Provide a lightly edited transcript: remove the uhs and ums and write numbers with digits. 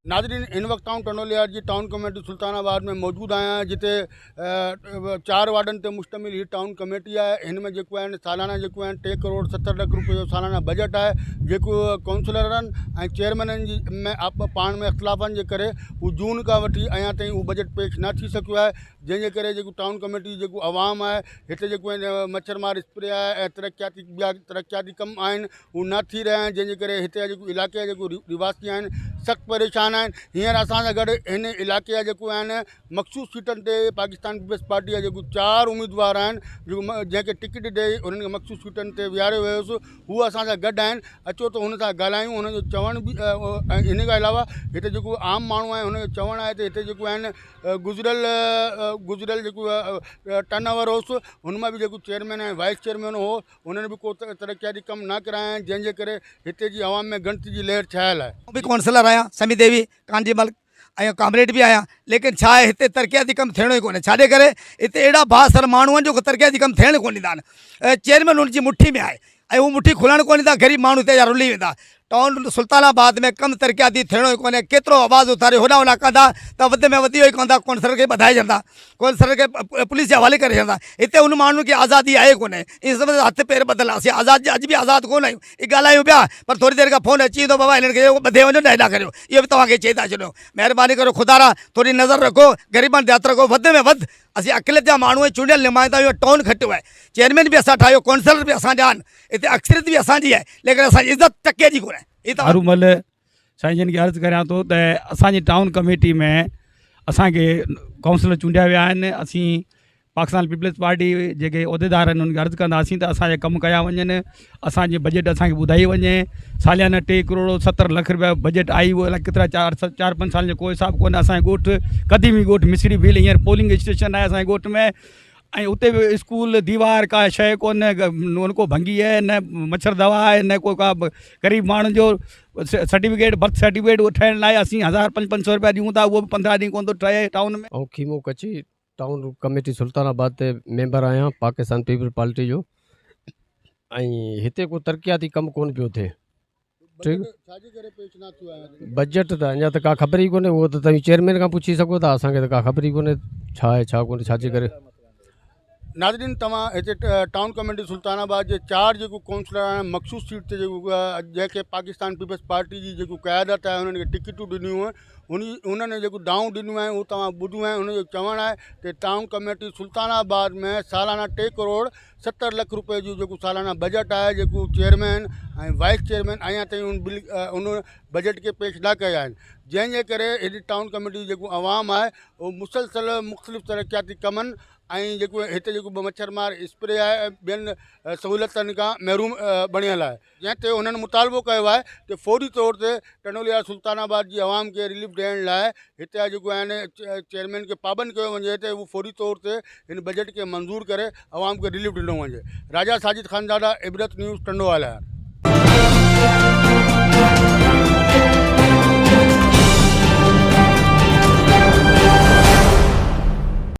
नाज़रीन, इन वक्त आऊँ टनोलियार जी टाउन कमेटी सुल्तानाबाद में मौजूद आहियां, जिते 4 वार्डन ते मुश्तमिल ही टाउन कमेटी है। इनमें जेको आहिनि सालाना जेको आहिनि 3 करोड़ 70 लख रुपए जो सालाना बजट है, जेको काउंसलरनि ऐं चेयरमैननि जी में पाण में इख़्तिलाफ़नि जे करे हू जून खां वठी अञा ताईं हू बजट पेश न थी सघियो आहे, जंहिंजे करे जेको टाउन कमेटी जी जेको आवाम आहे हिते जेको आहिनि मच्छरमार स्प्रे आहे ऐं ॿिया तरक़ियाती कम आहिनि हू न थी रहिया आहिनि, जंहिंजे करे हिते जेको इलाइक़े जा जेको रिवासी आहिनि सख़्तु परेशान आहिनि। हींअर असां सां गॾु हिन इलाइक़े जा जेको आहिनि मख़सूस सीटनि ते पाकिस्तान पीपल्स पार्टी जा जेको 4 उम्मीदवार आहिनि, जेको जंहिंखे टिकट ॾेई उन्हनि खे मख़सूस सीटनि ते विहारियो वियोसि, हू असां सां गॾु आहिनि। अचो त हुन सां ॻाल्हायूं। हुनजो चवण बि ऐं इन खां अलावा हिते जेको आम माण्हू आहे हुनजो चवणु आहे त हिते जेको आहिनि गुज़िरियल जेको टर्न ओवर होसि हुन मां बि जेको चेयरमैन ऐं वाइस चेयरमैन हो उन्हनि बि को तरक़ियाती कम न कराया आहिनि, जंहिंजे करे हिते जी आवाम में गणती जी लहर छायल आहे। भी काउंसलर आहियां समी देवी कांजीमल ऐं कामरेड भी आहियां, लेकिन छा आहे हिते तरक़ियाती कमु थियणो ई कोन्हे। छाजे करे हिते अहिड़ा बासर माण्हू आहिनि जो तरक़ियाती कमु थियण कोन ॾींदा आहिनि। चेयरमैन हुनजी मुट्ठी में आहे ऐं उहा मुट्ठी खुलणु कोन ॾींदा, ग़रीब माण्हू हिते जा रुली वेंदा। टाउन सुल्तानाबाद में कमु तरक़ियाती थियणो ई कोन्हे। केतिरो आवाज़ उथारे होॾां होॾां कंदा त वध में वधि इहो ई कंदा, काउंसलर खे ॿधाए छॾंदा, काउंसलर खे पुलिस जे हवाले करे छॾंदा। हिते उन माण्हुनि खे आज़ादी आहे कोन्हे। इन सब हथ पेर ॿधल आहे। असीं आज़ाद अॼु बि आज़ादु कोन आहियूं। ई ॻाल्हायूं पिया, पर थोरी देरि खां फ़ोन अची वेंदो, बाबा हिननि खे ॿधे वञो न हेॾा करियो। इहो बि तव्हांखे चई था छॾियो। महिरबानी करो ख़ुदा थोरी नज़र रखो, ग़रीबनि ते हथु रखो। वधि में वधि असीं अक़लियत जा माण्हू आहियूं, चूंडियल नुमाइंदा आहियूं। टाउन खटियो आहे, चेयरमैन बि असां ठाहियो, काउंसलर बि असांजा आहिनि, हिते अक्सरियत बि असांजी आहे, लेकिन असांजी इज़त टके जी कोन्हे। हरूमल साईं जन खे अर्ज़ु करियां थो त असांजी टाउन कमेटी में असांखे काउंसलर चूंडिया विया आहिनि। असीं पाकिस्तान पीपल्स पार्टी जेके उहिदेदार आहिनि उन्हनि खे अर्ज़ु कंदासीं त असांजे कमु कया वञनि, असांजी बजट असांखे ॿुधाई वञे। सालियाना 3 करोड़ 70 लख रुपया बजट आई, उहो अलाए केतिरा 4-5 सालनि जो कोई हिसाबु कोन्हे। असांजे ॻोठु क़दीमी ॻोठु मिसरी भील, हींअर पोलिंग स्टेशन आहे असांजे ॻोठ में, ऐं उते बि स्कूल दीवार का शइ कोन्हे, उनको भंगी आहे न, मच्छर दवा आहे न, को का ग़रीब माण्हुनि जो सर्टिफिकेट बर्थ सर्टिफिकेट उहो ठाहिण लाइ असीं 1500 रुपया ॾियूं था, उहो बि 15 ॾींहं कोन थो ठहे टाउन में। ऐं खीमो कची टाउन कमेटी सुल्तानाबाद ते मेंबर आहियां पाकिस्तान पीपल पार्टी जो, ऐं हिते को तरक़ियाती कमु कोन पियो थिए। बजट त अञा त का ख़बर ई कोन्हे, उहो त तव्हां चेयरमैन खां पुछी सघो था, असांखे त का ख़बर ई कोन्हे छा आहे छा कोन्हे, छाजे करे। नाज़रीन, तव्हां हिते टाउन कमेटी सुल्तानाबाद जे 4 जेको काउंसलर आहिनि मख़सूस सीट ते जेको जंहिंखे पाकिस्तान पीपल्स पार्टी जी जेको क़यादत आहे उन्हनि खे टिकटूं ॾिनियूं आहिनि, उन्हनि जेको दाऊं ॾिनियूं आहिनि उहो तव्हां ॿुधियूं आहिनि। उनजो चवणु आहे त टाउन कमेटी सुल्तानाबाद में सालाना 3 करोड़ 70 लख रुपए जो जेको सालाना बजट आहे, जेको चेयरमैन ऐं वाइस चेयरमैन अञा ताईं उन बजट खे पेश न कया आहिनि, जंहिंजे करे हेॾी टाउन कमेटी जी जेको आवाम आहे उहो मुसलसल मुख़्तलिफ़ तरक़ियाती कमनि ऐं जेको हिते जेको मच्छरमार स्प्रे आहे ऐं ॿियनि सहूलियतनि खां महरूम बणियल आहे, जंहिं ते हुननि मुतालबो कयो आहे त फौरी तौर ते टनोलिया सुल्तानाबाद जी आवाम खे रिलीफ ॾियण लाइ हिते जा जेको आहिनि चेयरमैन खे पाबंद कयो वञे त उहो फौरी तौर ते हिन बजट खे मंज़ूर करे आवाम खे रिलीफ ॾिनो वञे। राजा साजिद ख़ानज़ादा, इबरत न्यूज़, टंडोवाला।